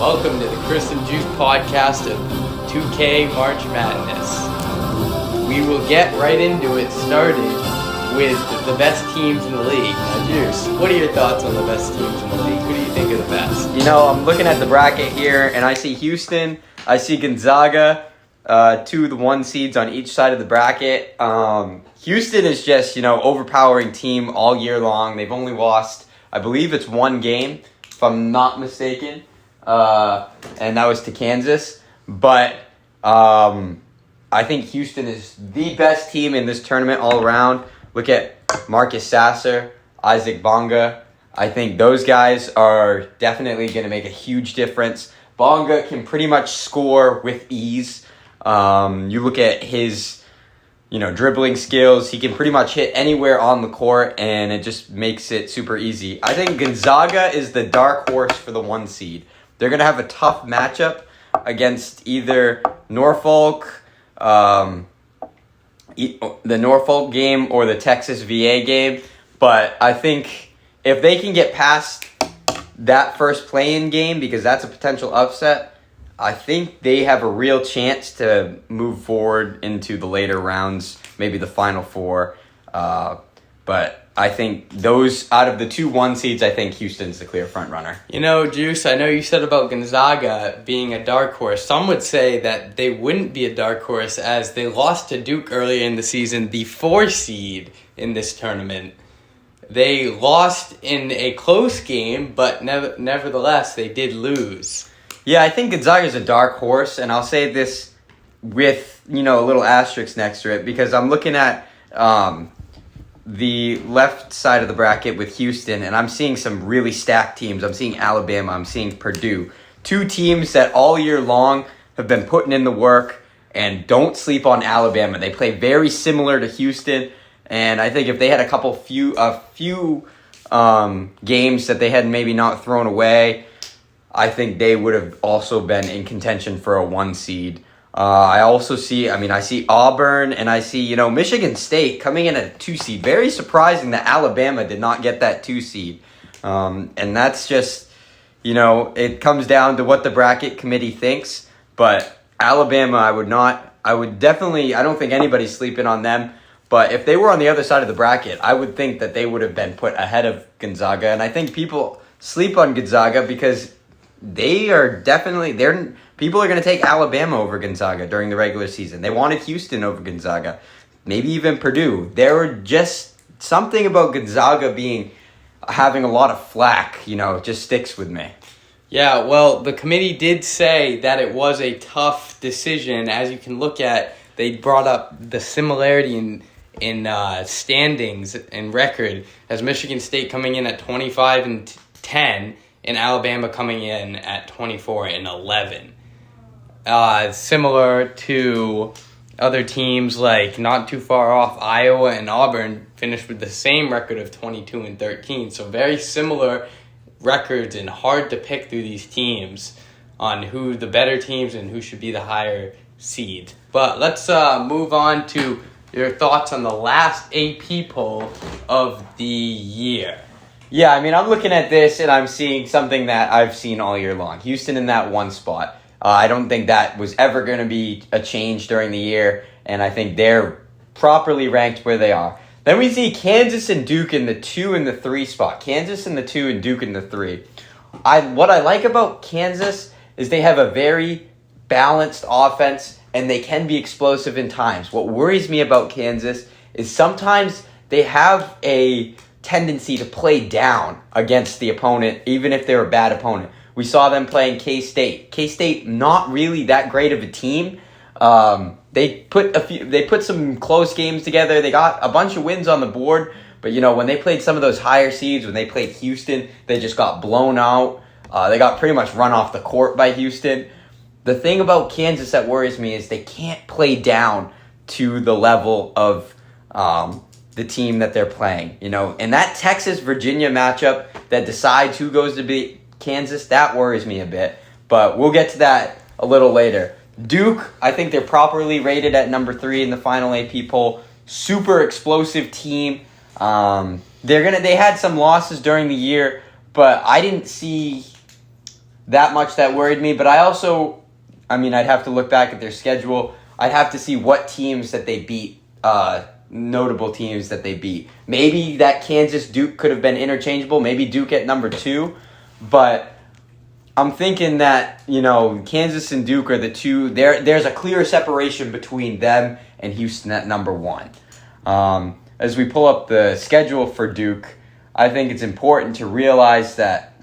Welcome to the Chris and Juice podcast of 2K March Madness. We will get right into it, starting with the best teams in the league. Now, Juice, what are your thoughts on the best teams in the league? Who do you think are the best? You know, I'm looking at the bracket here, and I see Houston, I see Gonzaga, two of the 1 seeds on each side of the bracket. Houston is just, overpowering team all year long. They've only lost, I believe it's 1 game, if I'm not mistaken, and that was to Kansas. But I think Houston is the best team in this tournament all around. Look at Marcus Sasser, Isaac Bonga. I think those guys are definitely going to make a huge difference. Bonga can pretty much score with ease. You look at his, dribbling skills. He can pretty much hit anywhere on the court, and it just makes it super easy. I think Gonzaga is the dark horse for the 1 seed. They're going to have a tough matchup against either Norfolk, the Norfolk game or the Texas VA game. But I think if they can get past that first play-in game, because that's a potential upset, I think they have a real chance to move forward into the later rounds, maybe the Final Four. But I think those, out of the 2 1 seeds, I think Houston's the clear front runner. Juice, I know you said about Gonzaga being a dark horse. Some would say that they wouldn't be a dark horse as they lost to Duke earlier in the season, the 4 seed in this tournament. They lost in a close game, but nevertheless, they did lose. Yeah, I think Gonzaga's a dark horse, and I'll say this with, a little asterisk next to it, because I'm looking at the left side of the bracket with Houston, and I'm seeing some really stacked teams. I'm seeing Alabama, I'm seeing Purdue. 2 teams that all year long have been putting in the work, and don't sleep on Alabama. They play very similar to Houston, and I think if they had a few games that they had maybe not thrown away, I think they would have also been in contention for a 1 seed. I see Auburn, and I see, Michigan State coming in at a 2 seed. Very surprising that Alabama did not get that 2 seed. And that's just, it comes down to what the bracket committee thinks. But Alabama, I don't think anybody's sleeping on them. But if they were on the other side of the bracket, I would think that they would have been put ahead of Gonzaga. And I think people sleep on Gonzaga because people are going to take Alabama over Gonzaga during the regular season. They wanted Houston over Gonzaga, maybe even Purdue. There were just something about Gonzaga having a lot of flack, just sticks with me. Yeah, well, the committee did say that it was a tough decision. As you can look at, they brought up the similarity in standings and record, as Michigan State coming in at 25-10 and Alabama coming in at 24-11. Similar to other teams like not too far off, Iowa and Auburn finished with the same record of 22-13. So very similar records, and hard to pick through these teams on who the better teams and who should be the higher seed. But let's move on to your thoughts on the last AP poll of the year. Yeah, I'm looking at this, and I'm seeing something that I've seen all year long. Houston in that 1 spot. I don't think that was ever going to be a change during the year, and I think they're properly ranked where they are. Then we see Kansas and Duke in the 2 and the 3 spot. Kansas in the 2 and Duke in the 3. What I like about Kansas is they have a very balanced offense, and they can be explosive in times. What worries me about Kansas is sometimes they have a tendency to play down against the opponent, even if they're a bad opponent. We saw them playing K-State. K-State, not really that great of a team. They put some close games together. They got a bunch of wins on the board, but when they played some of those higher seeds, when they played Houston, they just got blown out. They got pretty much run off the court by Houston. The thing about Kansas that worries me is they can't play down to the level of the team that they're playing, and that Texas-Virginia matchup that decides who goes to beat Kansas, that worries me a bit, but we'll get to that a little later. Duke, I think they're properly rated at number 3 in the final AP poll. Super explosive team. They had some losses during the year, but I didn't see that much that worried me. But I'd have to look back at their schedule. I'd have to see what teams that they beat, notable teams that they beat. Maybe that Kansas-Duke could have been interchangeable. Maybe Duke at number 2. But I'm thinking that, Kansas and Duke are the two. There's a clear separation between them and Houston at number 1. As we pull up the schedule for Duke, I think it's important to realize that,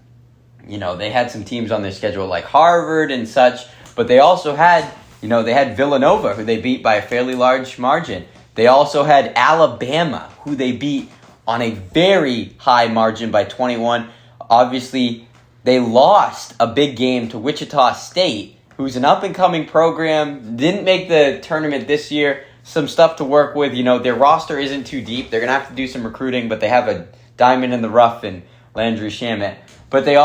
they had some teams on their schedule like Harvard and such, but they also had, they had Villanova, who they beat by a fairly large margin. They also had Alabama, who they beat on a very high margin by 21. Obviously, they lost a big game to Wichita State, who's an up-and-coming program, didn't make the tournament this year. Some stuff to work with. Their roster isn't too deep. They're going to have to do some recruiting, but they have a diamond in the rough in Landry Shamet. But they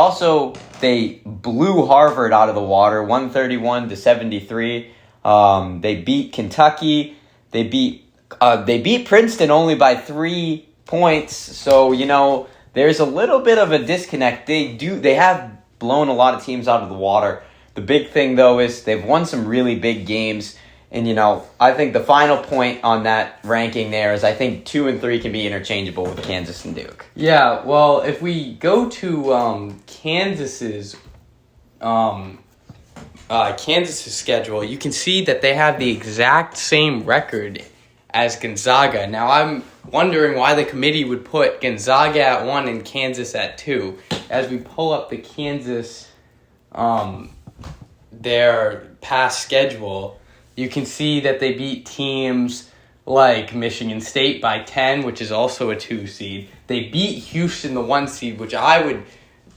blew Harvard out of the water, 131-73. They beat Kentucky. They beat Princeton only by 3 points. So, there's a little bit of a disconnect. They have blown a lot of teams out of the water. The big thing, though, is they've won some really big games. And, I think the final point on that ranking there is I think 2 and 3 can be interchangeable with Kansas and Duke. Yeah, well, if we go to Kansas's schedule, you can see that they have the exact same record as Gonzaga. Now, I'm wondering why the committee would put Gonzaga at 1 and Kansas at 2. As we pull up the Kansas, their past schedule, you can see that they beat teams like Michigan State by 10, which is also a 2 seed. They beat Houston, the 1 seed, which I would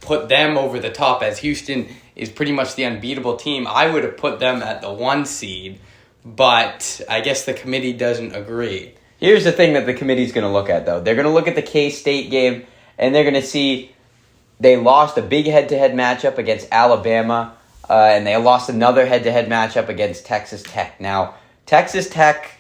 put them over the top, as Houston is pretty much the unbeatable team. I would have put them at the 1 seed, but I guess the committee doesn't agree. Here's the thing that the committee's going to look at, though. They're going to look at the K-State game, and they're going to see they lost a big head-to-head matchup against Alabama, and they lost another head-to-head matchup against Texas Tech. Now, Texas Tech,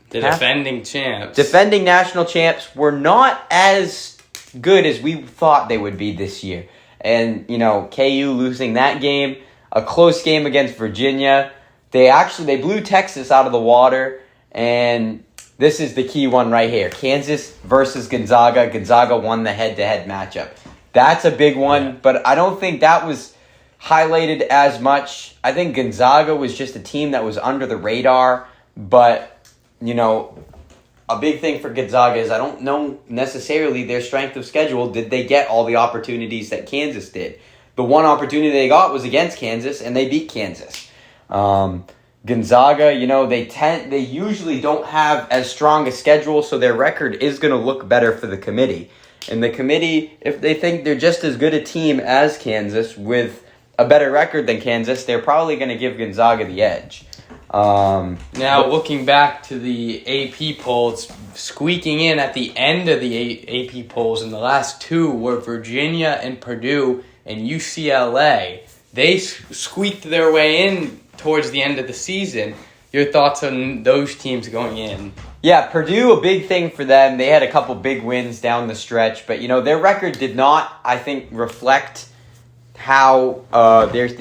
defending champs. Defending national champs were not as good as we thought they would be this year. And, KU losing that game, a close game against Virginia. They blew Texas out of the water, and this is the key one right here. Kansas versus Gonzaga. Gonzaga won the head-to-head matchup. That's a big one, but I don't think that was highlighted as much. I think Gonzaga was just a team that was under the radar, but, a big thing for Gonzaga is I don't know necessarily their strength of schedule. Did they get all the opportunities that Kansas did? The one opportunity they got was against Kansas, and they beat Kansas. Gonzaga, they usually don't have as strong a schedule, so their record is going to look better for the committee. And the committee, if they think they're just as good a team as Kansas with a better record than Kansas, they're probably going to give Gonzaga the edge. Now, looking back to the AP polls, squeaking in at the end of the AP polls, and the last 2 were Virginia and Purdue and UCLA. They squeaked their way in towards the end of the season. Your thoughts on those teams going in? Yeah, Purdue, a big thing for them. They had a couple big wins down the stretch, but their record did not, I think, reflect how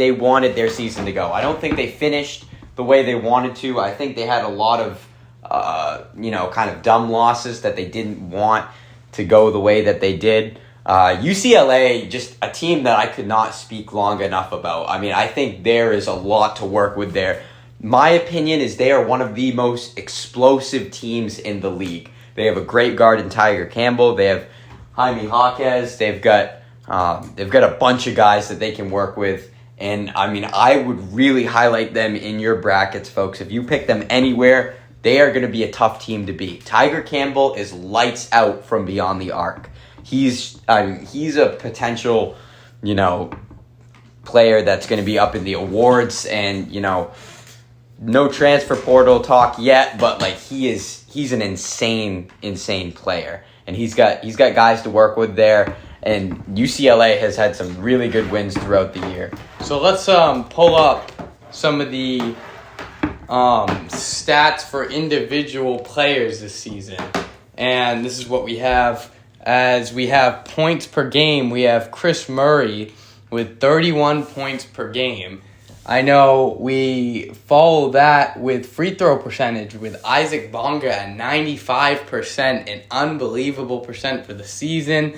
they wanted their season to go. I don't think they finished the way they wanted to. I think they had a lot of kind of dumb losses that they didn't want to go the way that they did. UCLA, just a team that I could not speak long enough about. I think there is a lot to work with there. My opinion is they are one of the most explosive teams in the league. They have a great guard in Tiger Campbell. They have Jaime Jaquez. They've got a bunch of guys that they can work with. And, I would really highlight them in your brackets, folks. If you pick them anywhere, they are going to be a tough team to beat. Tiger Campbell is lights out from beyond the arc. He's a potential, player that's going to be up in the awards, and, no transfer portal talk yet, but he's an insane player, and he's got guys to work with there. And UCLA has had some really good wins throughout the year. So let's pull up some of the stats for individual players this season. And this is what we have. As we have points per game, we have Chris Murray with 31 points per game. I know we follow that with free throw percentage with Isaac Bonga at 95%, an unbelievable percent for the season,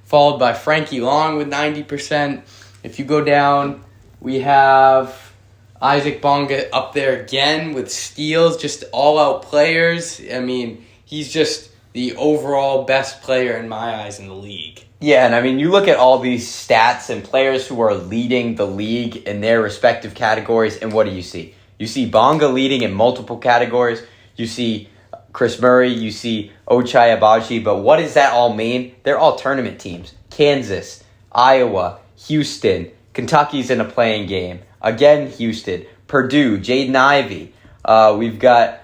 followed by Frankie Long with 90%. If you go down, we have Isaac Bonga up there again with steals, just all-out players. I mean, he's just the overall best player in my eyes in the league. Yeah, and I mean, you look at all these stats and players who are leading the league in their respective categories, and what do you see? You see Bonga leading in multiple categories. You see Chris Murray. You see Ochai Agbaji. But what does that all mean? They're all tournament teams. Kansas, Iowa, Houston, Kentucky's in a playing game. Again, Houston, Purdue, Jaden Ivey. We've got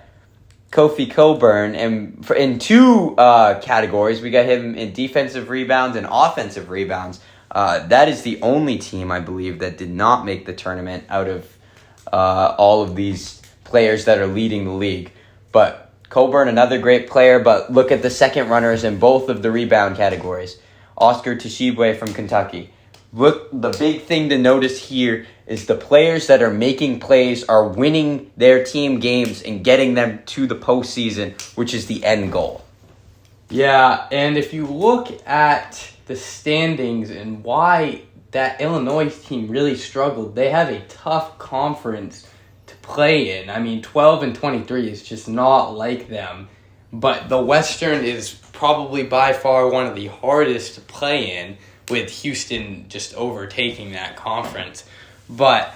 Kofi Cockburn, and in two categories, we got him in defensive rebounds and offensive rebounds. That is the only team, I believe, that did not make the tournament out of all of these players that are leading the league. But Cockburn, another great player, but look at the second runners in both of the rebound categories. Oscar Tshiebwe from Kentucky. Look, the big thing to notice here is the players that are making plays are winning their team games and getting them to the postseason, which is the end goal. Yeah, and if you look at the standings and why that Illinois team really struggled, they have a tough conference to play in. I mean, 12-23 is just not like them. But the Western is probably by far one of the hardest to play in, with Houston just overtaking that conference. But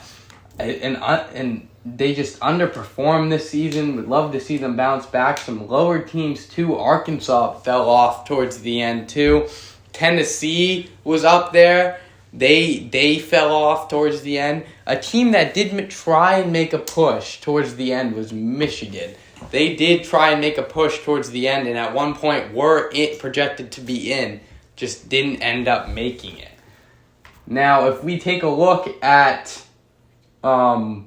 and they just underperformed this season. Would love to see them bounce back. Some lower teams too. Arkansas fell off towards the end too. Tennessee was up there. They fell off towards the end. A team that did try and make a push towards the end was Michigan. They did try and make a push towards the end, and at one point were projected to be in, just didn't end up making it. Now, if we take a look at the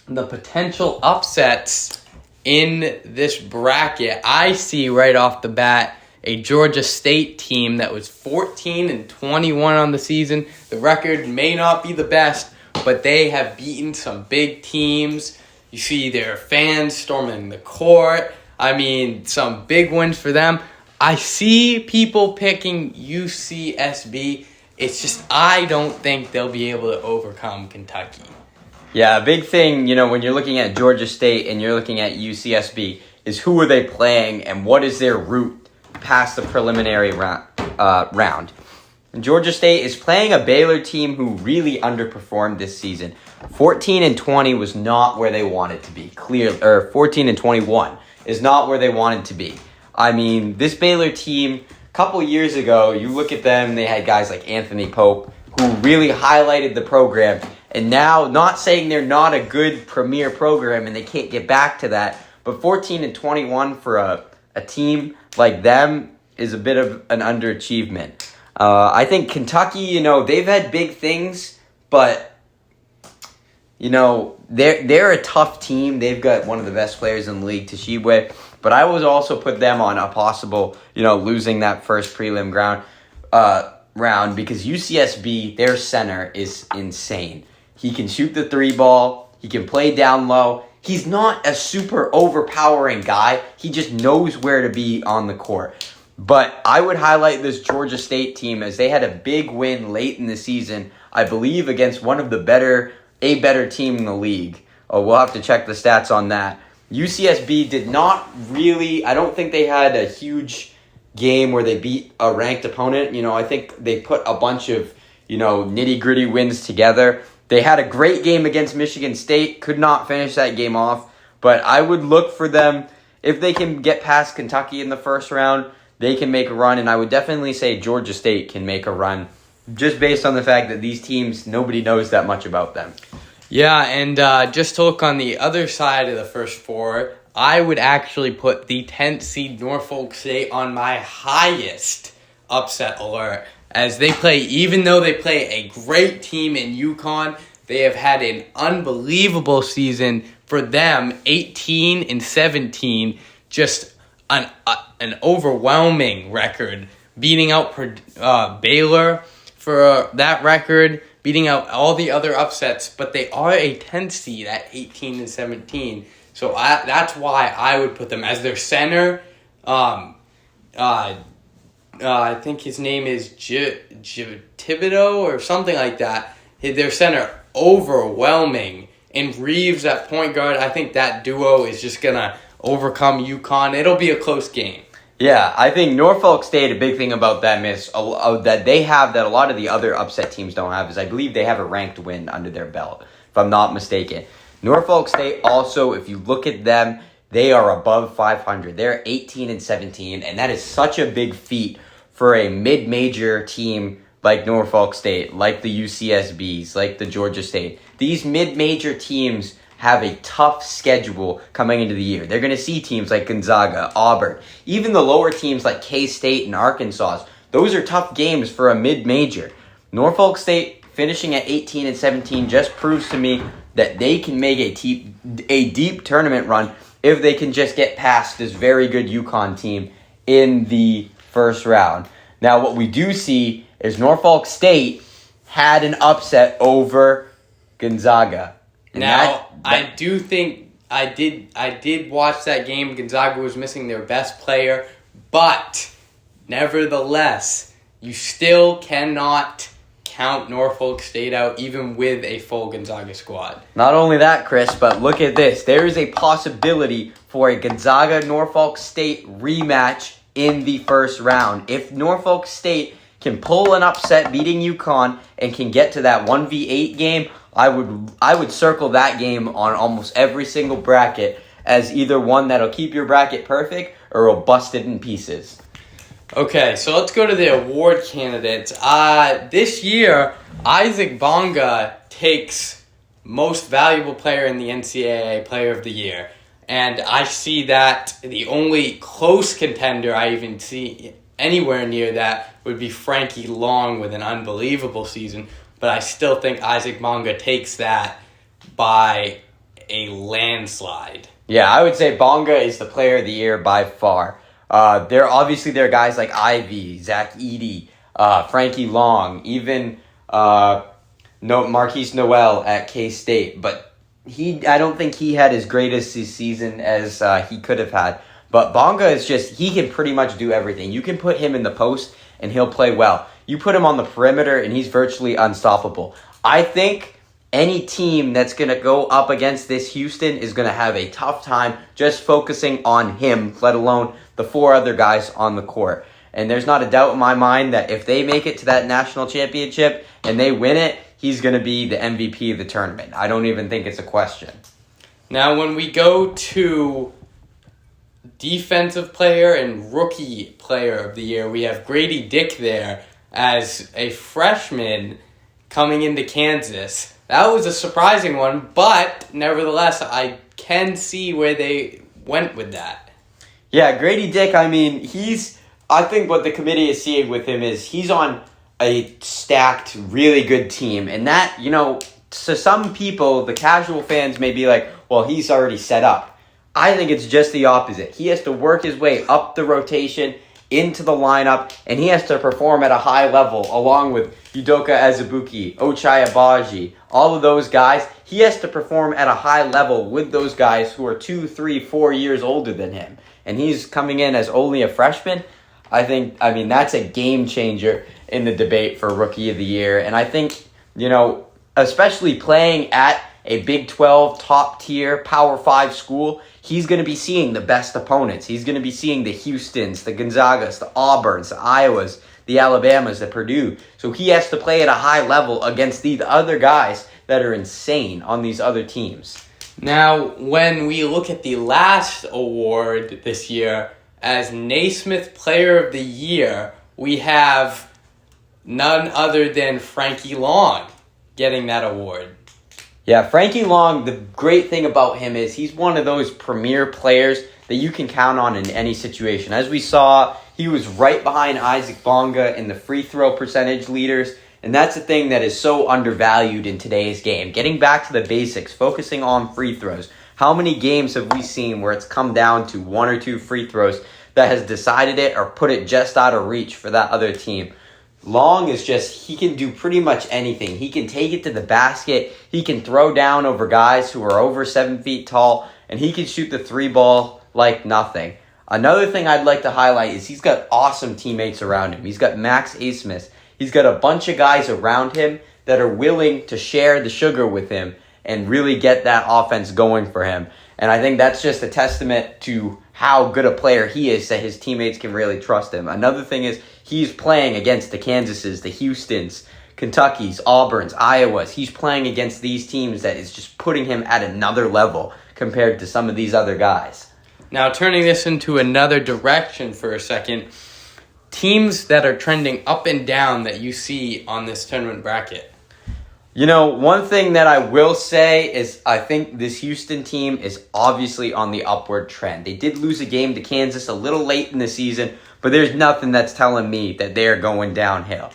potential upsets in this bracket, I see right off the bat a Georgia State team that was 14-21 on the season. The record may not be the best, but they have beaten some big teams. You see their fans storming the court. I mean, some big wins for them. I see people picking UCSB. It's just I don't think they'll be able to overcome Kentucky. Yeah, a big thing, when you're looking at Georgia State and you're looking at UCSB is who are they playing and what is their route past the preliminary round. And Georgia State is playing a Baylor team who really underperformed this season. 14-20 was not where they wanted to be. 14-21 is not where they wanted to be. I mean, this Baylor team, a couple years ago, you look at them, they had guys like Anthony Pope who really highlighted the program. And now, not saying they're not a good premier program and they can't get back to that, but 14-21 for a team like them is a bit of an underachievement. I think Kentucky, they've had big things, but they're a tough team. They've got one of the best players in the league, Tshiebwe. But I would also put them on a possible, losing that first prelim round because UCSB, their center is insane. He can shoot the three ball. He can play down low. He's not a super overpowering guy. He just knows where to be on the court. But I would highlight this Georgia State team as they had a big win late in the season, I believe, against one of the better team in the league. We'll have to check the stats on that. UCSB did not really, I don't think they had a huge game where they beat a ranked opponent. I think they put a bunch of, nitty-gritty wins together. They had a great game against Michigan State, could not finish that game off. But I would look for them, if they can get past Kentucky in the first round, they can make a run. And I would definitely say Georgia State can make a run, just based on the fact that these teams, nobody knows that much about them. Yeah, and just to look on the other side of the first four, I would actually put the 10th seed Norfolk State on my highest upset alert. As they play, even though they play a great team in UConn, they have had an unbelievable season for them, 18-17, just an overwhelming record, beating out Baylor for that record, beating out all the other upsets, but they are a 10 seed at 18 and 17. So that's why I would put them as their center. I think his name is Thibodeau or something like that. Their center overwhelming. And Reeves at point guard, I think that duo is just going to overcome UConn. It'll be a close game. Yeah, I think Norfolk State, a big thing about them is that they have that a lot of the other upset teams don't have is I believe they have a ranked win under their belt, if I'm not mistaken. Norfolk State also, if you look at them, they are above 500. They're 18 and 17, and that is such a big feat for a mid-major team like Norfolk State, like the UCSBs, like the Georgia State. These mid-major teams have a tough schedule coming into the year. They're going to see teams like Gonzaga, Auburn, even the lower teams like K-State and Arkansas. Those are tough games for a mid-major. Norfolk State finishing at 18 and 17 just proves to me that they can make a deep tournament run if they can just get past this very good UConn team in the first round. Now, what we do see is Norfolk State had an upset over Gonzaga. Now, I do think I did watch that game. Gonzaga was missing their best player, but nevertheless, you still cannot count Norfolk State out even with a full Gonzaga squad. Not only that, Chris, but look at this. There is a possibility for a Gonzaga-Norfolk State rematch in the first round. If Norfolk State can pull an upset beating UConn and can get to that 1v8 game, I would circle that game on almost every single bracket as either one that'll keep your bracket perfect or will bust it in pieces. Okay, so let's go to the award candidates. This year, Isaac Bonga takes Most Valuable Player in the NCAA Player of the Year. And I see that the only close contender I even see anywhere near that would be Frankie Long with an unbelievable season. But I still think Isaac Bonga takes that by a landslide. Yeah, I would say Bonga is the player of the year by far. There are guys like Ivy, Zach Edey, Frankie Long, even Marquise Noel at K-State. But I don't think he had as great a season as he could have had. But Bonga is he can pretty much do everything. You can put him in the post and he'll play well. You put him on the perimeter and he's virtually unstoppable. I think any team that's going to go up against this Houston is going to have a tough time just focusing on him, let alone the four other guys on the court. And there's not a doubt in my mind that if they make it to that national championship and they win it, he's going to be the MVP of the tournament. I don't even think it's a question. Now, when we go to defensive player and rookie player of the year, we have Grady Dick there as a freshman coming into Kansas. That was a surprising one, but nevertheless, I can see where they went with that. Yeah, Grady Dick, I think what the committee is seeing with him is he's on a stacked, really good team. And that, to some people, the casual fans may be like, well, he's already set up. I think it's just the opposite. He has to work his way up the rotation, into the lineup, and he has to perform at a high level along with Udoka Azubuike, Ochai Agbaji, all of those guys. He has to perform at a high level with those guys who are 2, 3, 4 years older than him. And he's coming in as only a freshman. That's a game changer in the debate for Rookie of the Year. And I think, especially playing at a Big 12 top tier Power 5 school, he's going to be seeing the best opponents. He's going to be seeing the Houstons, the Gonzagas, the Auburns, the Iowas, the Alabamas, the Purdue. So he has to play at a high level against the other guys that are insane on these other teams. Now, when we look at the last award this year, as Naismith Player of the Year, we have none other than Frankie Long getting that award. Yeah, Frankie Long, the great thing about him is he's one of those premier players that you can count on in any situation. As we saw, he was right behind Isaac Bonga in the free throw percentage leaders, and that's the thing that is so undervalued in today's game. Getting back to the basics, focusing on free throws. How many games have we seen where it's come down to 1 or 2 free throws that has decided it or put it just out of reach for that other team? Long is just, he can do pretty much anything. He can take it to the basket. He can throw down over guys who are over 7 feet tall, and he can shoot the three ball like nothing. Another thing I'd like to highlight is he's got awesome teammates around him. He's got Max Asmus. He's got a bunch of guys around him that are willing to share the sugar with him and really get that offense going for him. And I think that's just a testament to how good a player he is, that his teammates can really trust him. Another thing is he's playing against the Kansases, the Houstons, Kentuckys, Auburns, Iowas. He's playing against these teams that is just putting him at another level compared to some of these other guys. Now, turning this into another direction for a second, teams that are trending up and down that you see on this tournament bracket. You know, one thing that I will say is I think this Houston team is obviously on the upward trend. They did lose a game to Kansas a little late in the season, but there's nothing that's telling me that they're going downhill.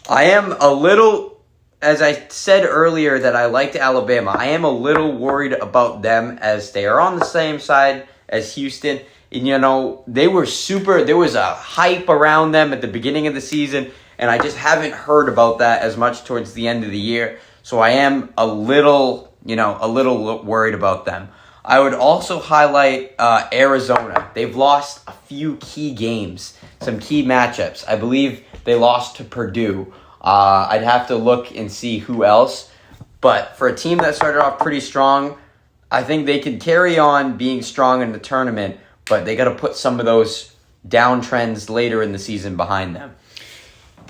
I am a little, as I said earlier that I liked Alabama, I am a little worried about them as they are on the same side as Houston. And, you know, there was a hype around them at the beginning of the season, and I just haven't heard about that as much towards the end of the year. So I am a little worried about them. I would also highlight Arizona. They've lost a few key games, some key matchups. I believe they lost to Purdue. I'd have to look and see who else. But for a team that started off pretty strong, I think they could carry on being strong in the tournament, but they got to put some of those downtrends later in the season behind them.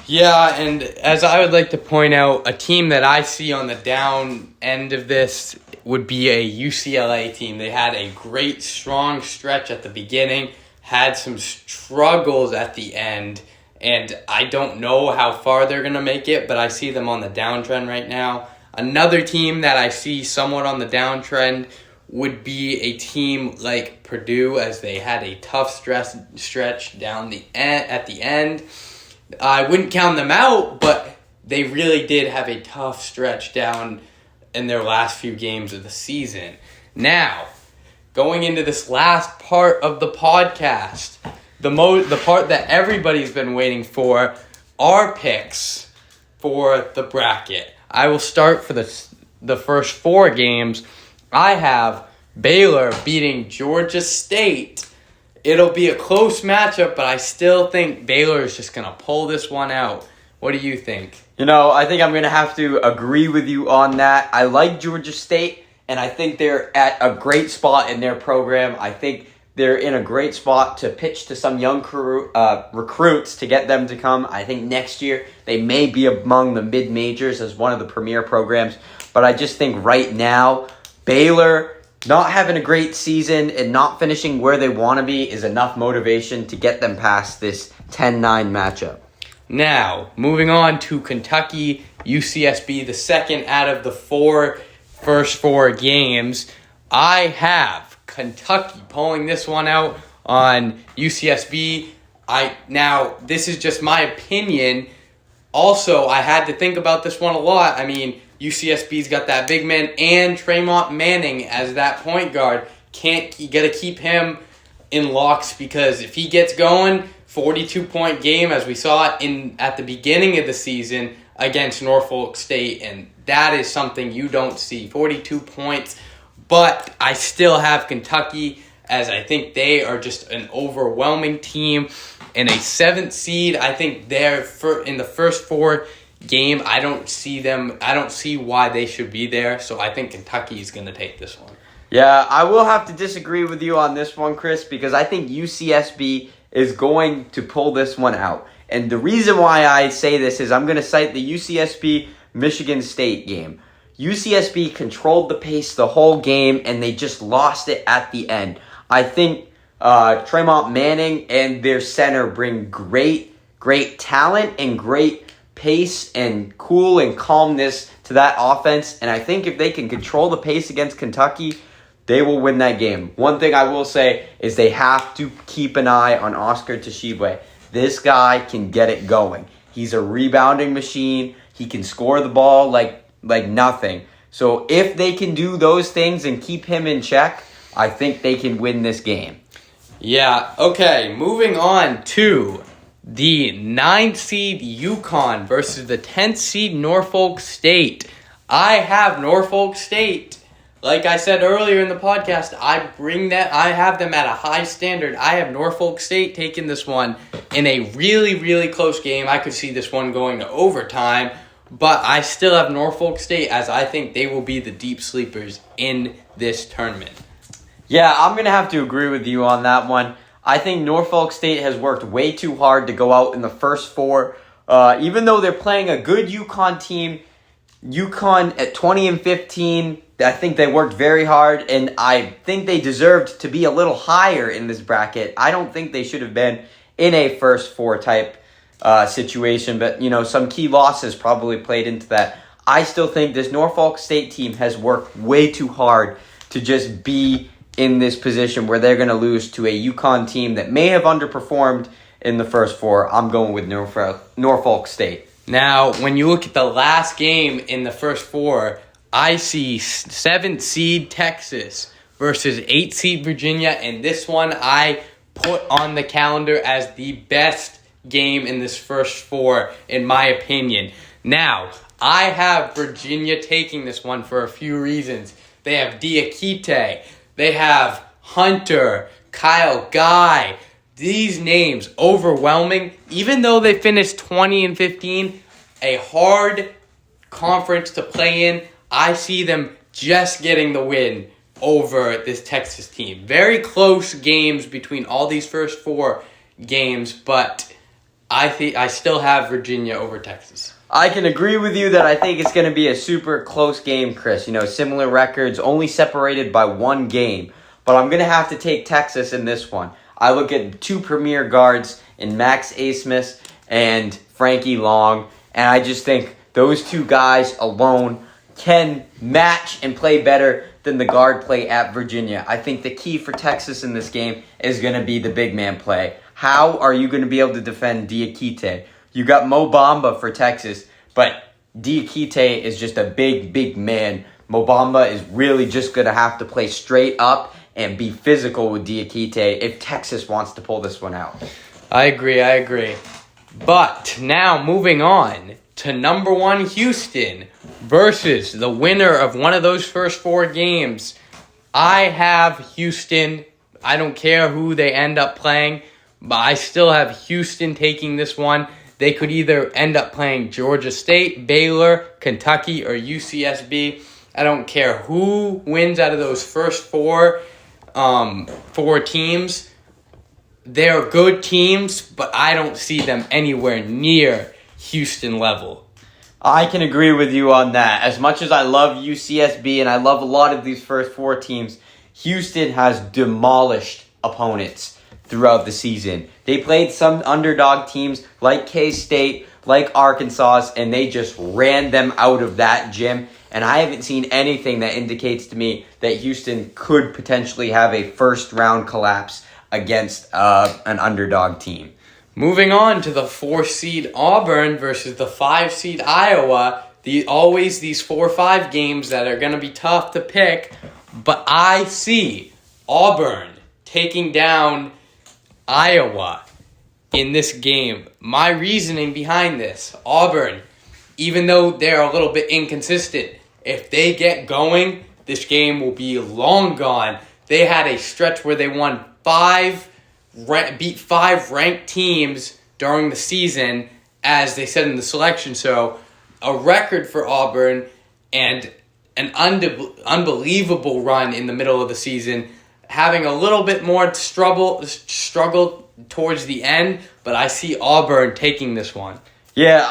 Yeah, and as I would like to point out, a team that I see on the down end of this would be a UCLA team. They had a great, strong stretch at the beginning, had some struggles at the end, and I don't know how far they're going to make it, but I see them on the downtrend right now. Another team that I see somewhat on the downtrend would be a team like Purdue, as they had a tough stretch down at the end. I wouldn't count them out, but they really did have a tough stretch down in their last few games of the season. Now, going into this last part of the podcast, the part that everybody's been waiting for, our picks for the bracket. I will start for the first 4 games. I have Baylor beating Georgia State. It'll be a close matchup, but I still think Baylor is just going to pull this one out. What do you think? You know, I think I'm going to have to agree with you on that. I like Georgia State, and I think they're at a great spot in their program. I think they're in a great spot to pitch to some young recruits to get them to come. I think next year they may be among the mid-majors as one of the premier programs. But I just think right now, Baylor not having a great season and not finishing where they want to be is enough motivation to get them past this 10-9 matchup. Now, moving on to Kentucky, UCSB, the second out of the first four games. I have Kentucky pulling this one out on UCSB. Now, this is just my opinion. Also, I had to think about this one a lot. I mean, UCSB's got that big man and Tremont Manning as that point guard. You got to keep him in locks, because if he gets going, 42-point game as we saw at the beginning of the season against Norfolk State, and that is something you don't see. 42 points, but I still have Kentucky, as I think they are just an overwhelming team. And a 7th seed, I think they're in the first 4 game. I don't see why they should be there. So I think Kentucky is going to take this one. Yeah, I will have to disagree with you on this one, Chris, because I think UCSB is going to pull this one out. And the reason why I say this is I'm going to cite the UCSB-Michigan State game. UCSB controlled the pace the whole game, and they just lost it at the end. I think Tremont Manning and their center bring great talent and great pace and cool and calmness to that offense. And I think if they can control the pace against Kentucky, they will win that game. One thing I will say is they have to keep an eye on Oscar Tshiebwe. This guy can get it going. He's a rebounding machine. He can score the ball like nothing. So if they can do those things and keep him in check, I think they can win this game. Yeah, okay, moving on to the 9th seed UConn versus the 10th seed Norfolk State. I have Norfolk State. Like I said earlier in the podcast, I have them at a high standard. I have Norfolk State taking this one in a really, really close game. I could see this one going to overtime, but I still have Norfolk State as I think they will be the deep sleepers in this tournament. Yeah, I'm going to have to agree with you on that one. I think Norfolk State has worked way too hard to go out in the first four. Even though they're playing a good UConn team, UConn at 20-15, I think they worked very hard, and I think they deserved to be a little higher in this bracket. I don't think they should have been in a first four type situation, but some key losses probably played into that. I still think this Norfolk State team has worked way too hard to just be in this position where they're going to lose to a UConn team that may have underperformed in the first four. I'm going with Norfolk State. Now, when you look at the last game in the first four, I see 7th seed Texas versus 8th seed Virginia, and this one I put on the calendar as the best game in this first four, in my opinion. Now, I have Virginia taking this one for a few reasons. They have Diakite, they have Hunter, Kyle Guy. These names, overwhelming. Even though they finished 20-15, a hard conference to play in, I see them just getting the win over this Texas team. Very close games between all these first four games, but I still have Virginia over Texas. I can agree with you that I think it's going to be a super close game, Chris. Similar records, only separated by one game. But I'm going to have to take Texas in this one. I look at two premier guards in Max Asmus and Frankie Long, and I just think those two guys alone can match and play better than the guard play at Virginia. I think the key for Texas in this game is going to be the big man play. How are you going to be able to defend Diakite? You got Mo Bamba for Texas, but Diakite is just a big, big man. Mo Bamba is really just going to have to play straight up and be physical with Diakite if Texas wants to pull this one out. I agree. But now moving on to number 1 Houston versus the winner of one of those first four games. I have Houston. I don't care who they end up playing, but I still have Houston taking this one. They could either end up playing Georgia State, Baylor, Kentucky, or UCSB. I don't care who wins out of those first four teams. They're good teams, but I don't see them anywhere near Houston level. I can agree with you on that. As much as I love UCSB and I love a lot of these first four teams, Houston has demolished opponents throughout the season. They played some underdog teams like K-State, like Arkansas, and they just ran them out of that gym. And I haven't seen anything that indicates to me that Houston could potentially have a first-round collapse against an underdog team. Moving on to the 4 seed Auburn versus the 5 seed Iowa. Always these 4-5 games that are going to be tough to pick. But I see Auburn taking down Iowa in this game. My reasoning behind this, Auburn, even though they're a little bit inconsistent, if they get going, this game will be long gone. They had a stretch where they beat 5 ranked teams during the season, as they said in the selection show. A record for Auburn and an unbelievable run in the middle of the season, having a little bit more struggle towards the end, but I see Auburn taking this one. Yeah,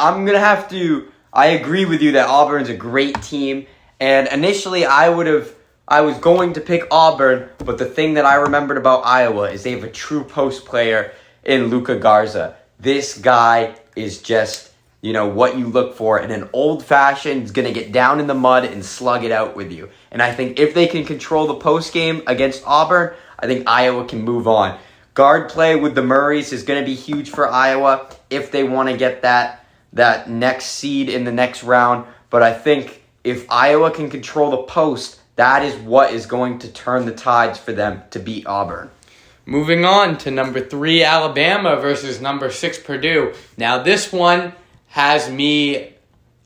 I agree with you that Auburn's a great team, and initially I was going to pick Auburn, but the thing that I remembered about Iowa is they have a true post player in Luka Garza. This guy is just, what you look for in an old-fashioned, is going to get down in the mud and slug it out with you. And I think if they can control the post game against Auburn, I think Iowa can move on. Guard play with the Murrays is going to be huge for Iowa if they want to get that next seed in the next round. But I think if Iowa can control the post, that is what is going to turn the tides for them to beat Auburn. Moving on to number 3, Alabama versus number 6, Purdue. Now, this one has me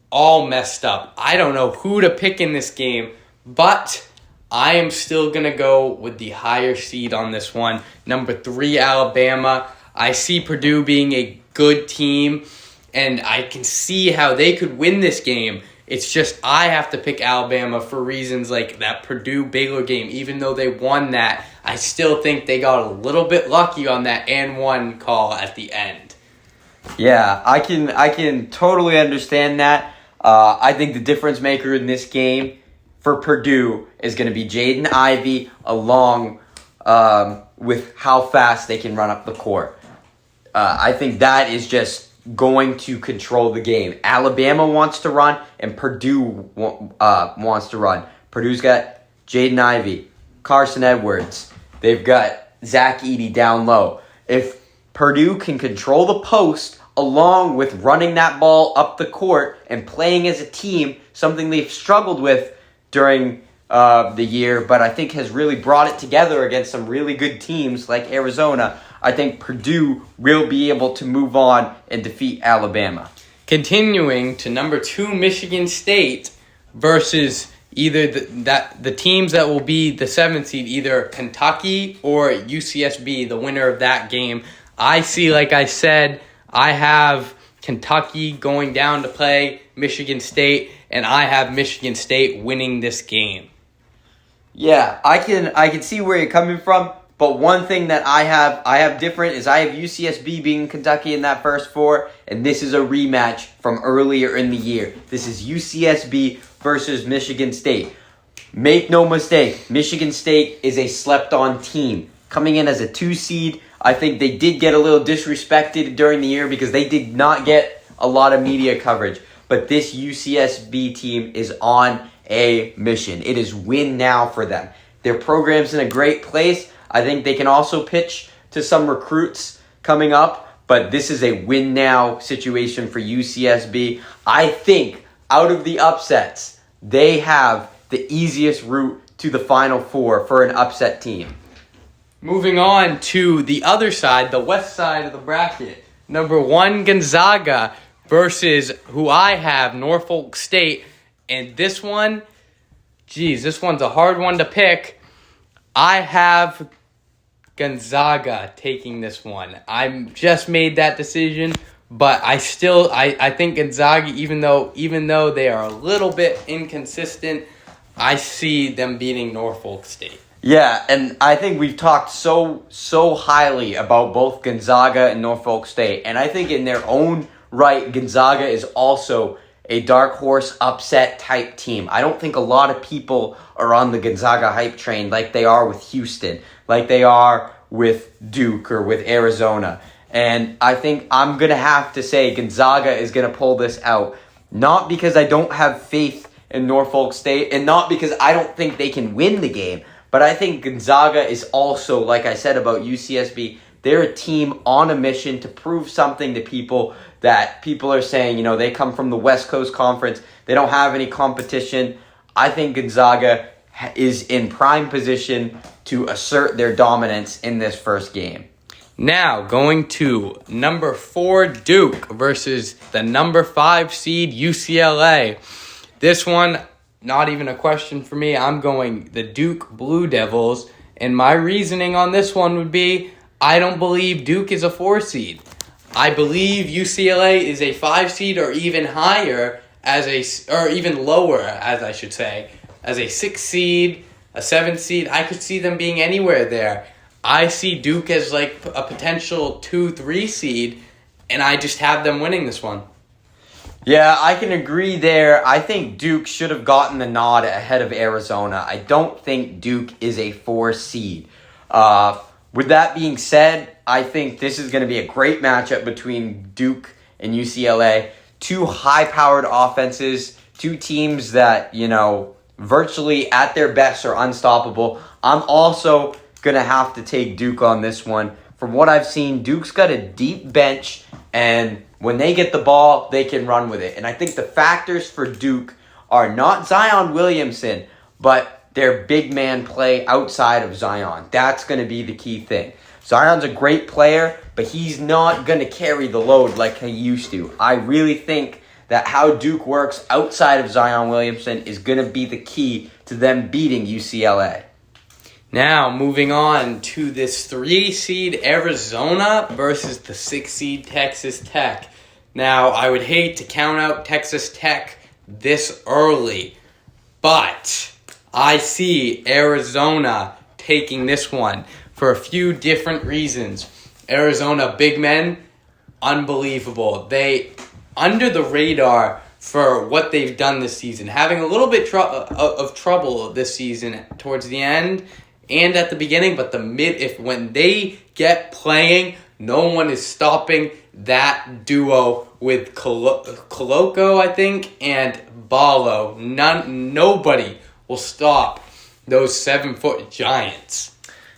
all messed up. I don't know who to pick in this game, but I am still going to go with the higher seed on this one. Number 3, Alabama. I see Purdue being a good team, and I can see how they could win this game. It's just I have to pick Alabama for reasons like that Purdue-Baylor game. Even though they won that, I still think they got a little bit lucky on that and one call at the end. Yeah, I can totally understand that. I think the difference maker in this game for Purdue is going to be Jaden Ivey along with how fast they can run up the court. I think that is just going to control the game. Alabama wants to run, and Purdue wants to run. Purdue's got Jaden Ivey, Carson Edwards. They've got Zach Edey down low. If Purdue can control the post along with running that ball up the court and playing as a team, something they've struggled with during the year, but I think has really brought it together against some really good teams like Arizona, I think Purdue will be able to move on and defeat Alabama. Continuing to number 2, Michigan State versus either the teams that will be the 7th seed, either Kentucky or UCSB, the winner of that game. I see, like I said, I have Kentucky going down to play Michigan State, and I have Michigan State winning this game. Yeah, I can see where you're coming from. But one thing that I have different is I have UCSB beating Kentucky in that first 4, and this is a rematch from earlier in the year. This is UCSB versus Michigan State. Make no mistake, Michigan State is a slept-on team. Coming in as a 2 seed, I think they did get a little disrespected during the year because they did not get a lot of media coverage. But this UCSB team is on a mission. It is win now for them. Their program's in a great place. I think they can also pitch to some recruits coming up, but this is a win now situation for UCSB. I think out of the upsets, they have the easiest route to the Final Four for an upset team. Moving on to the other side, the west side of the bracket. Number 1, Gonzaga versus who I have, Norfolk State. And this one, this one's a hard one to pick. I have Gonzaga taking this one. I just made that decision, but I think Gonzaga, even though they are a little bit inconsistent, I see them beating Norfolk State. Yeah, and I think we've talked so highly about both Gonzaga and Norfolk State, and I think in their own right, Gonzaga is also a dark horse upset type team. I don't think a lot of people are on the Gonzaga hype train like they are with Houston, like they are with Duke or with Arizona. And I think I'm going to have to say Gonzaga is going to pull this out. Not because I don't have faith in Norfolk State and not because I don't think they can win the game, but I think Gonzaga is also, like I said about UCSB, they're a team on a mission to prove something to people that people are saying, they come from the West Coast Conference. They don't have any competition. I think Gonzaga is in prime position to assert their dominance in this first game. Now, going to number 4, Duke versus the number 5 seed, UCLA. This one, not even a question for me. I'm going the Duke Blue Devils. And my reasoning on this one would be, I don't believe Duke is a 4 seed. I believe UCLA is a 5 seed or even higher or even lower, as I should say, as a 6 seed, a 7 seed. I could see them being anywhere there. I see Duke as like a potential 2-3 seed, and I just have them winning this one. Yeah, I can agree there. I think Duke should have gotten the nod ahead of Arizona. I don't think Duke is a 4 seed. With that being said, I think this is going to be a great matchup between Duke and UCLA. 2 high-powered offenses, 2 teams that, virtually at their best are unstoppable. I'm also going to have to take Duke on this one. From what I've seen, Duke's got a deep bench, and when they get the ball, they can run with it. And I think the factors for Duke are not Zion Williamson, but their big man play outside of Zion. That's going to be the key thing. Zion's a great player, but he's not going to carry the load like he used to. I really think that how Duke works outside of Zion Williamson is going to be the key to them beating UCLA. Now, moving on to this 3-seed Arizona versus the 6-seed Texas Tech. Now, I would hate to count out Texas Tech this early, but I see Arizona taking this one for a few different reasons. Arizona big men, unbelievable. They, under the radar for what they've done this season, having a little bit of trouble this season towards the end and at the beginning, but when they get playing, no one is stopping that duo with Koloko, I think, and Ballo. Nobody will stop those 7-foot giants.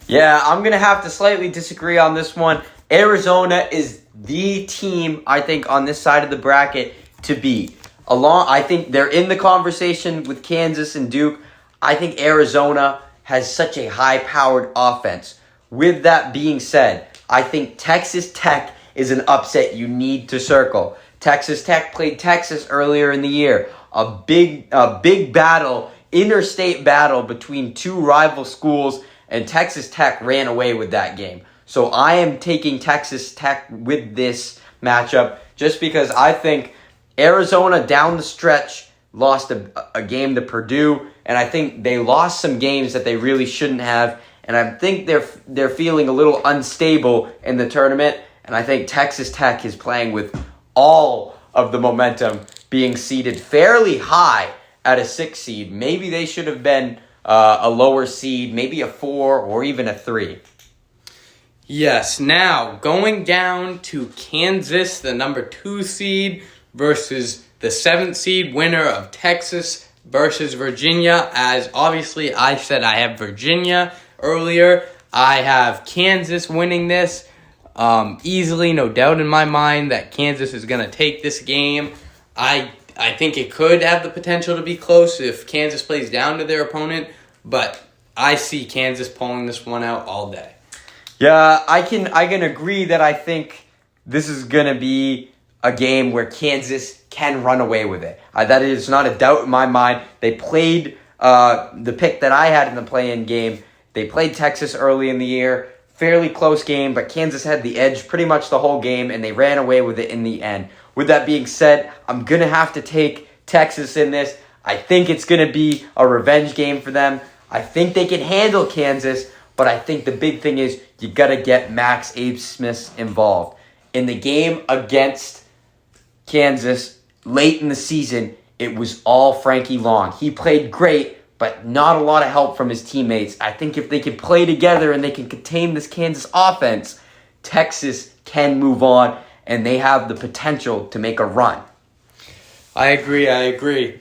Yeah, I'm going to have to slightly disagree on this one. Arizona is the team, I think, on this side of the bracket to beat. I think they're in the conversation with Kansas and Duke. I think Arizona has such a high-powered offense. With that being said, I think Texas Tech is an upset you need to circle. Texas Tech played Texas earlier in the year. A big battle, interstate battle between two rival schools, and Texas Tech ran away with that game. So I am taking Texas Tech with this matchup just because I think Arizona down the stretch lost a game to Purdue, and I think they lost some games that they really shouldn't have, and I think they're feeling a little unstable in the tournament, and I think Texas Tech is playing with all of the momentum, being seeded fairly high at a 6 seed. Maybe they should have been a lower seed, maybe a 4 or even a 3. Yes, now going down to Kansas, the number 2 seed, versus the 7th seed winner of Texas versus Virginia. As obviously I said I have Virginia earlier. I have Kansas winning this easily, no doubt in my mind that Kansas is going to take this game. I think it could have the potential to be close if Kansas plays down to their opponent, but I see Kansas pulling this one out all day. Yeah, I can agree that I think this is going to be a game where Kansas can run away with it. That is not a doubt in my mind. They played the pick that I had in the play-in game. They played Texas early in the year. Fairly close game, but Kansas had the edge pretty much the whole game, and they ran away with it in the end. With that being said, I'm going to have to take Texas in this. I think it's going to be a revenge game for them. I think they can handle Kansas, but I think the big thing is you got to get Max Abmas involved. In the game against Kansas late in the season, it was all Frankie Long. He played great, but not a lot of help from his teammates. I think if they can play together and they can contain this Kansas offense, Texas can move on, and they have the potential to make a run. I agree.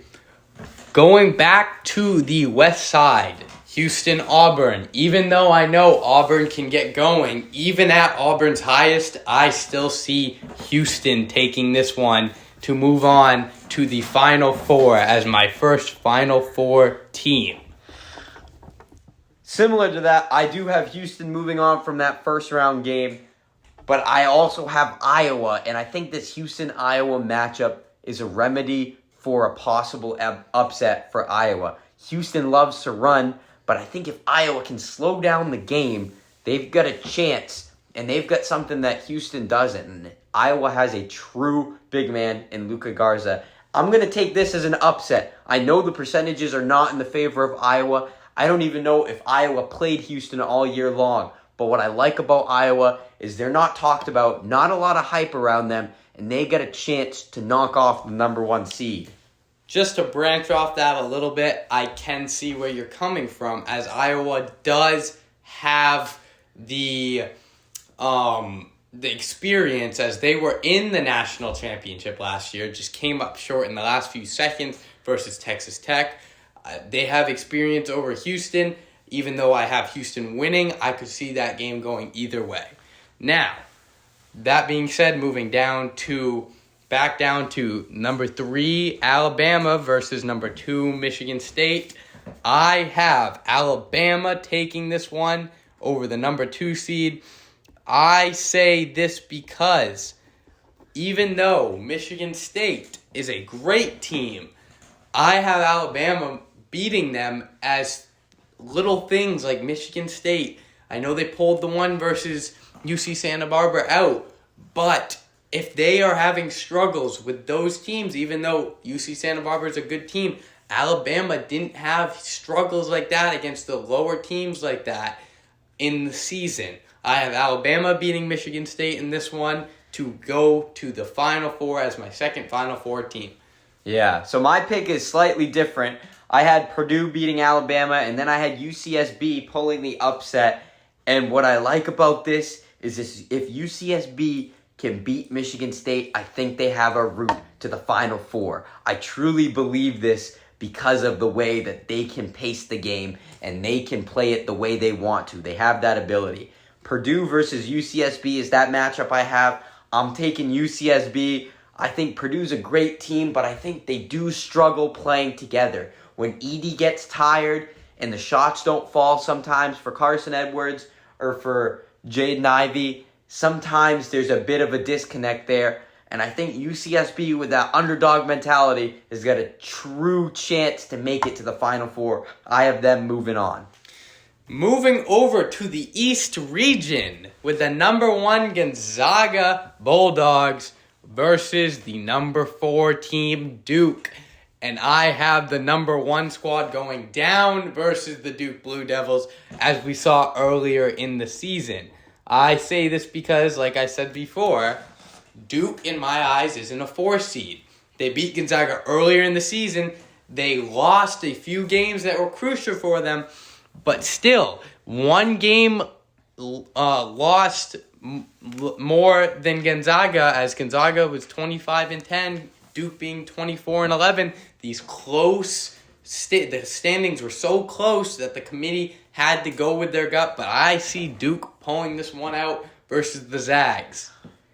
Going back to the west side, Houston-Auburn. Even though I know Auburn can get going, even at Auburn's highest, I still see Houston taking this one to move on to the Final Four as my first Final Four team. Similar to that, I do have Houston moving on from that first round game, but I also have Iowa, and I think this Houston-Iowa matchup is a remedy for a possible upset for Iowa. Houston loves to run, but I think if Iowa can slow down the game, they've got a chance, and they've got something that Houston doesn't. And Iowa has a true big man in Luka Garza. I'm going to take this as an upset. I know the percentages are not in the favor of Iowa. I don't even know if Iowa played Houston all year long. But what I like about Iowa is they're not talked about, not a lot of hype around them, and they get a chance to knock off the number 1 seed. Just to branch off that a little bit, I can see where you're coming from, as Iowa does have the experience, as they were in the national championship last year, just came up short in the last few seconds versus Texas Tech. They have experience over Houston. Even though I have Houston winning, I could see that game going either way. Now, that being said, moving back down to number 3, Alabama versus number 2, Michigan State. I have Alabama taking this one over the number 2 seed. I say this because even though Michigan State is a great team, I have Alabama beating them as little things like Michigan State. I know they pulled the one versus UC Santa Barbara out, but if they are having struggles with those teams, even though UC Santa Barbara is a good team, Alabama didn't have struggles like that against the lower teams like that in the season. I have Alabama beating Michigan State in this one to go to the Final Four as my second Final Four team. Yeah, so my pick is slightly different. I had Purdue beating Alabama, and then I had UCSB pulling the upset. And what I like about this is if UCSB can beat Michigan State, I think they have a route to the Final Four. I truly believe this because of the way that they can pace the game and they can play it the way they want to. They have that ability. Purdue versus UCSB is that matchup I have. I'm taking UCSB. I think Purdue's a great team, but I think they do struggle playing together. When Edey gets tired and the shots don't fall sometimes for Carson Edwards or for Jaden Ivey, sometimes there's a bit of a disconnect there. And I think UCSB with that underdog mentality has got a true chance to make it to the Final Four. I have them moving on. Moving over to the East region with the number 1 Gonzaga Bulldogs versus the number 4 team Duke. And I have the number 1 squad going down versus the Duke Blue Devils as we saw earlier in the season. I say this because, like I said before, Duke, in my eyes, isn't a 4 seed. They beat Gonzaga earlier in the season. They lost a few games that were crucial for them. But still, one game lost more than Gonzaga, as Gonzaga was 25-10, Duke being 24-11. These close, the standings were so close that the committee had to go with their gut. But I see Duke pulling this one out versus the Zags.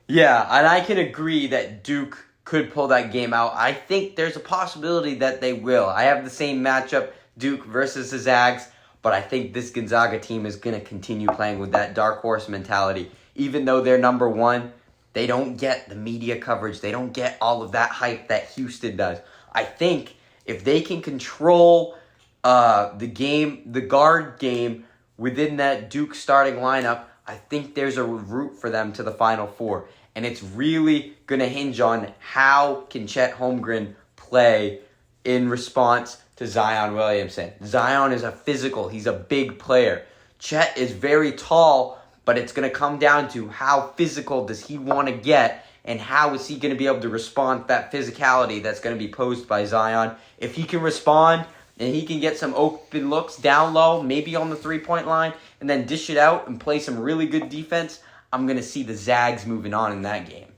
Yeah, and I can agree that Duke could pull that game out. I think there's a possibility that they will. I have the same matchup, Duke versus the Zags. But I think this Gonzaga team is going to continue playing with that dark horse mentality. Even though they're number 1, they don't get the media coverage. They don't get all of that hype that Houston does. I think if they can control the guard game within that Duke starting lineup, I think there's a route for them to the Final Four. And it's really going to hinge on how can Chet Holmgren play in response to Zion Williamson. Zion is a physical. He's a big player. Chet is very tall, but it's going to come down to how physical does he want to get and how is he going to be able to respond to that physicality that's going to be posed by Zion. If he can respond and he can get some open looks down low, maybe on the three-point line, and then dish it out and play some really good defense, I'm going to see the Zags moving on in that game.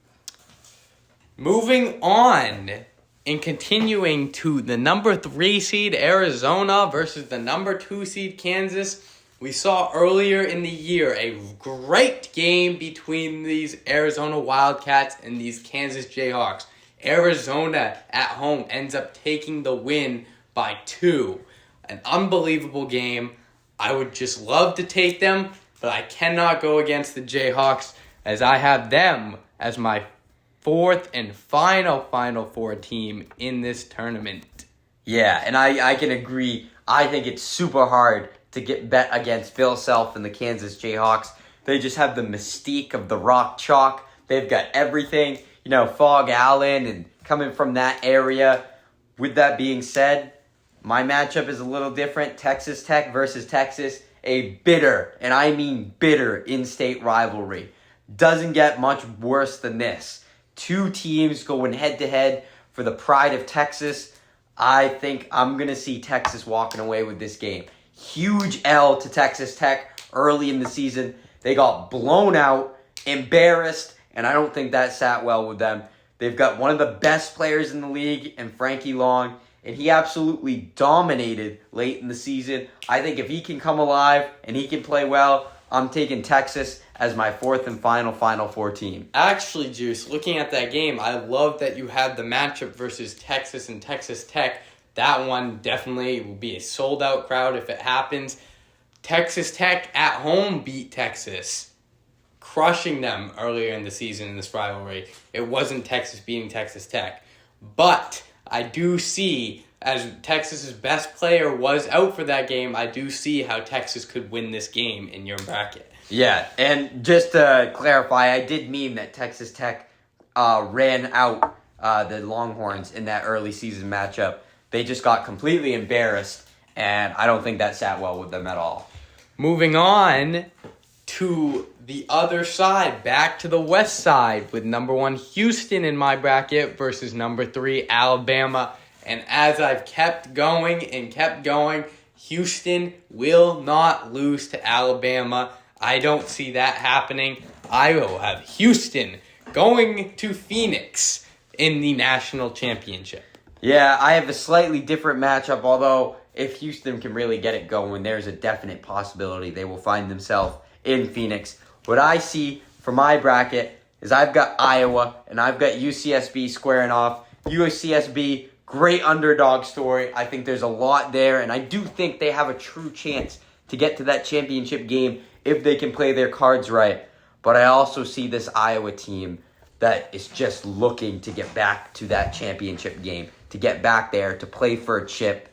Moving on and continuing to the number 3 seed Arizona versus the number 2 seed Kansas. We saw earlier in the year a great game between these Arizona Wildcats and these Kansas Jayhawks. Arizona at home ends up taking the win by 2. An unbelievable game. I would just love to take them, but I cannot go against the Jayhawks as I have them as my 4th and final Four team in this tournament. Yeah, and I can agree. I think it's super hard to get bet against Bill Self and the Kansas Jayhawks. They just have the mystique of the Rock Chalk. They've got everything, Fog Allen and coming from that area. With that being said, my matchup is a little different. Texas Tech versus Texas, a bitter, and I mean bitter, in-state rivalry. Doesn't get much worse than this. 2 teams going head-to-head for the pride of Texas. I think I'm going to see Texas walking away with this game. Huge L to Texas Tech early in the season. They got blown out, embarrassed, and I don't think that sat well with them. They've got one of the best players in the league in Frankie Long, and he absolutely dominated late in the season. I think if he can come alive and he can play well, I'm taking Texas as my 4th and final Four team. Actually, Juice, looking at that game, I love that you had the matchup versus Texas and Texas Tech. That one definitely will be a sold-out crowd if it happens. Texas Tech at home beat Texas. crushing them earlier in the season in this rivalry. It wasn't Texas beating Texas Tech. But I do see, as Texas's best player was out for that game, I do see how Texas could win this game in your bracket. Yeah, and just to clarify, I did mean that Texas Tech ran out the Longhorns in that early season matchup. They just got completely embarrassed, and I don't think that sat well with them at all. Moving on to the other side, back to the west side, with number 1 Houston in my bracket versus number 3 Alabama. And as I've kept going, Houston will not lose to Alabama. I don't see that happening. I will have Houston going to Phoenix in the national championship. Yeah, I have a slightly different matchup, although if Houston can really get it going, there's a definite possibility they will find themselves in Phoenix. What I see for my bracket is I've got Iowa and I've got UCSB squaring off. UCSB, great underdog story. I think there's a lot there, and I do think they have a true chance to get to that championship game if they can play their cards right. But I also see this Iowa team that is just looking to get back to that championship game, to get back there, to play for a chip,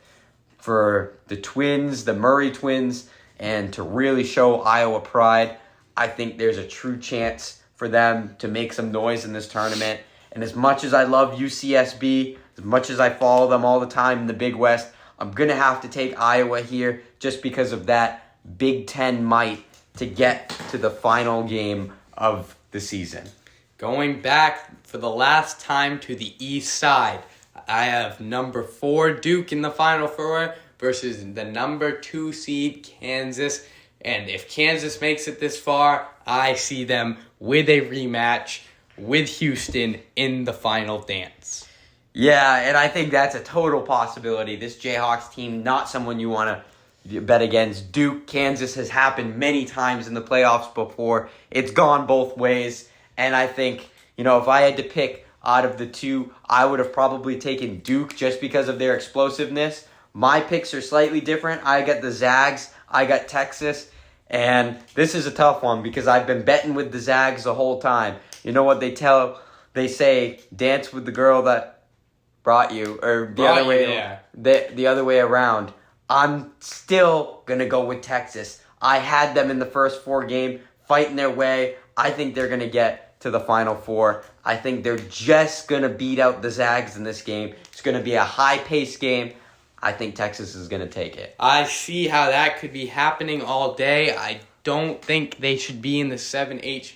for the twins, the Murray twins, and to really show Iowa pride. I think there's a true chance for them to make some noise in this tournament. And as much as I love UCSB, as much as I follow them all the time in the Big West, I'm going to have to take Iowa here just because of that Big Ten might to get to the final game of the season. Going back for the last time to the east side, I have number 4 Duke in the Final Four versus the number 2 seed Kansas. And if Kansas makes it this far, I see them with a rematch with Houston in the final dance. Yeah, and I think that's a total possibility. This Jayhawks team, not someone you want to bet against. Duke, Kansas has happened many times in the playoffs before. It's gone both ways. And I think, if I had to pick out of the two, I would have probably taken Duke just because of their explosiveness. My picks are slightly different. I got the Zags. I got Texas. And this is a tough one because I've been betting with the Zags the whole time. You know what they say, dance with the girl that brought you, or the other way around. I'm still going to go with Texas. I had them in the first 4 games, fighting their way. I think they're going to get to the Final Four. I think they're just going to beat out the Zags in this game. It's going to be a high-paced game. I think Texas is going to take it. I see how that could be happening all day. I don't think they should be in the 7-8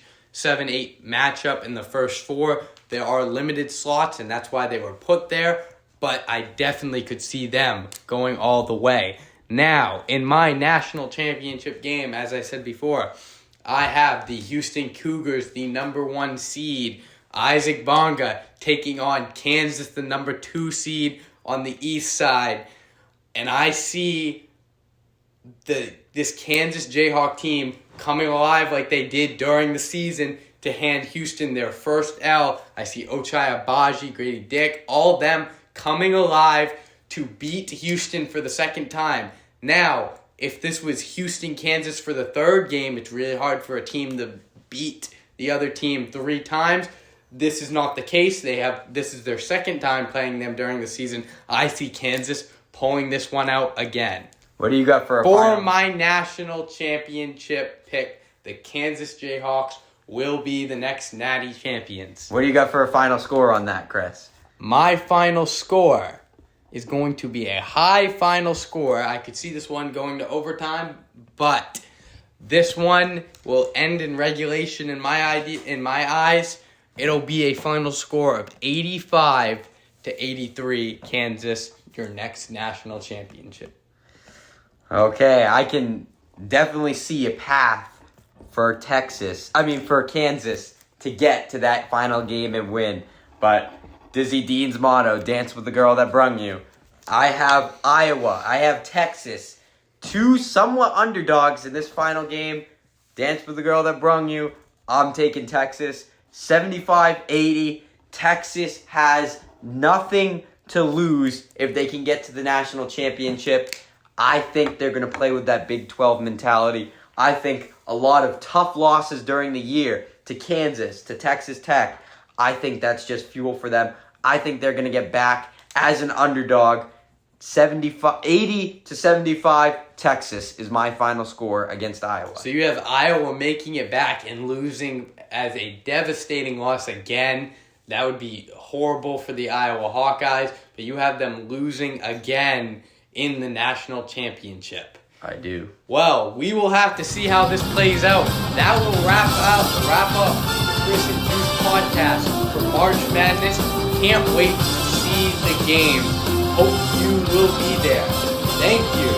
matchup in the first 4. There are limited slots, and that's why they were put there. But I definitely could see them going all the way. Now, in my national championship game, as I said before, I have the Houston Cougars, the number 1 seed, Isaac Bonga, taking on Kansas, the number 2 seed on the east side. And I see this Kansas Jayhawk team coming alive like they did during the season to hand Houston their first L. I see Ochai Agbaji, Grady Dick, all of them coming alive to beat Houston for the second time. Now, if this was Houston-Kansas for the 3rd game, it's really hard for a team to beat the other team 3 times. This is not the case. This is their 2nd time playing them during the season. I see Kansas pulling this one out again. What do you got for my national championship pick? The Kansas Jayhawks will be the next Natty champions. What do you got for a final score on that, Chris? My final score is going to be a high final score. I could see this one going to overtime, but this one will end in regulation in my eyes. It'll be a final score of 85-83, Kansas, your next national championship. Okay, I can definitely see a path for Kansas to get to that final game and win. But Dizzy Dean's motto, dance with the girl that brung you. I have Iowa. I have Texas. 2 somewhat underdogs in this final game. Dance with the girl that brung you. I'm taking Texas. 75-80. Texas has nothing to lose if they can get to the national championship. I think they're going to play with that Big 12 mentality. I think a lot of tough losses during the year to Kansas, to Texas Tech, I think that's just fuel for them. I think they're going to get back as an underdog. 80-75 Texas is my final score against Iowa. So you have Iowa making it back and losing as a devastating loss again. That would be horrible for the Iowa Hawkeyes, but you have them losing again in the national championship. I do. Well, we will have to see how this plays out. That will wrap up the Chris and Juice podcast for March Madness. Can't wait to see the game. Hope you will be there. Thank you.